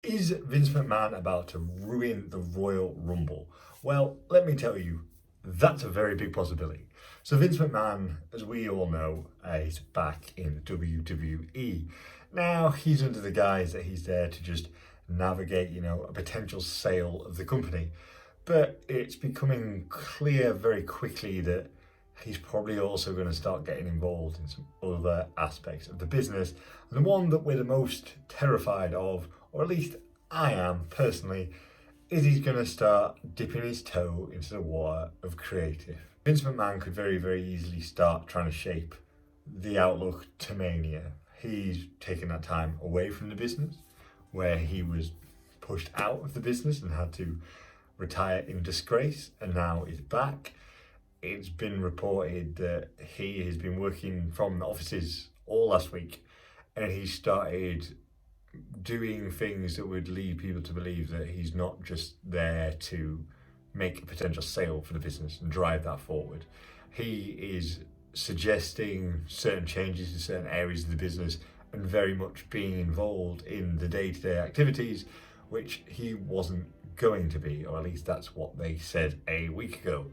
Is Vince McMahon about to ruin the Royal Rumble? Well, let me tell you, that's a very big possibility. So Vince McMahon, as we all know, is back in WWE. Now, he's under the guise that he's there to just navigate, a potential sale of the company. But it's becoming clear very quickly that he's probably also going to start getting involved in some other aspects of the business. And the one that we're the most terrified of, or at least I am personally, is he's going to start dipping his toe into the water of creative. Vince McMahon could very, very easily start trying to shape the outlook to Mania. He's taken that time away from the business, where he was pushed out of the business and had to retire in disgrace, and now is back. It's been reported that he has been working from the offices all last week, and he started doing things that would lead people to believe that he's not just there to make a potential sale for the business and drive that forward. He is suggesting certain changes in certain areas of the business and very much being involved in the day-to-day activities, which he wasn't going to be, or at least that's what they said a week ago.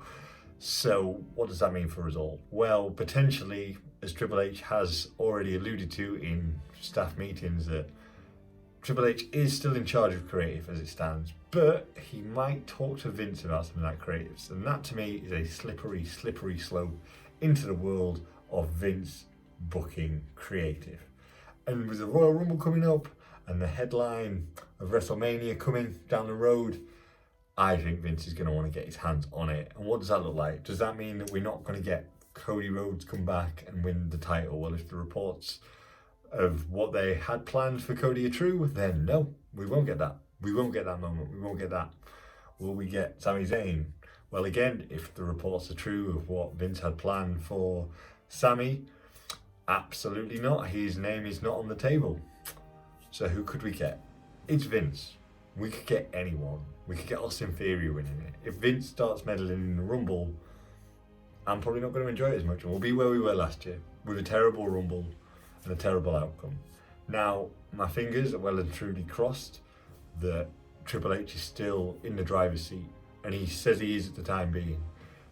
So what does that mean for us all? Well, potentially, as Triple H has already alluded to in staff meetings, that Triple H is still in charge of creative as it stands, but he might talk to Vince about some of that creatives. And that to me is a slippery slope into the world of Vince booking creative. And with the Royal Rumble coming up and the headline of WrestleMania coming down the road, I think Vince is going to want to get his hands on it. And what does that look like? Does that mean that we're not going to get Cody Rhodes come back and win the title? Well, if the reports of what they had planned for Cody are true, then no, we won't get that. We won't get that moment. We won't get that. Will we get Sami Zayn? Well, again, if the reports are true of what Vince had planned for Sami, absolutely not. His name is not on the table. So who could we get? It's Vince. We could get anyone. We could get Austin Theory winning it. If Vince starts meddling in the Rumble, I'm probably not going to enjoy it as much, and we'll be where we were last year, with a terrible Rumble and a terrible outcome. Now, my fingers are well and truly crossed that Triple H is still in the driver's seat, and he says he is at the time being.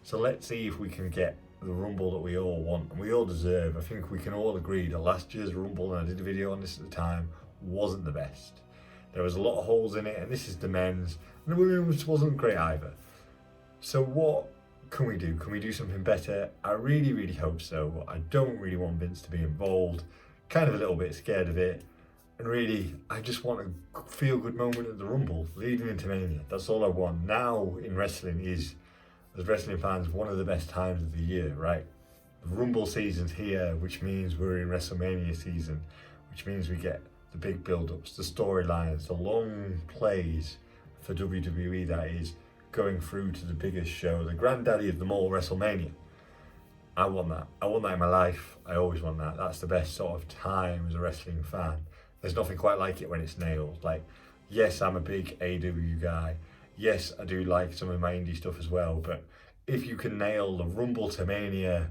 So let's see if we can get the Rumble that we all want and we all deserve. I think we can all agree that last year's Rumble, and I did a video on this at the time, wasn't the best. There was a lot of holes in it, and this is the men's, and the women's wasn't great either. So what can we do? Can we do something better? I really, really hope so. I don't really want Vince to be involved. Kind of a little bit scared of it. And really, I just want a feel-good moment at the Rumble, leading into Mania. That's all I want. Now in wrestling is, as wrestling fans, one of the best times of the year, right? The Rumble season's here, which means we're in WrestleMania season, which means we get the big build-ups, the storylines, the long plays for WWE, that is, going through to the biggest show, the granddaddy of them all, WrestleMania. I want that. I want that in my life. I always want that. That's the best sort of time as a wrestling fan. There's nothing quite like it when it's nailed. Like, yes, I'm a big AEW guy. Yes, I do like some of my indie stuff as well. But if you can nail the Rumble to Mania,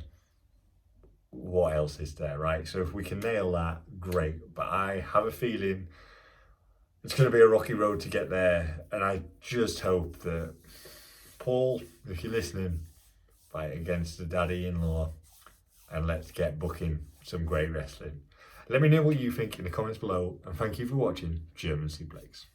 what else is there, right? So if we can nail that, great. But I have a feeling it's going to be a rocky road to get there. And I just hope that, Paul, if you're listening, fight against the daddy-in-law and let's get booking some great wrestling. Let me know what you think in the comments below, and thank you for watching German Suplex.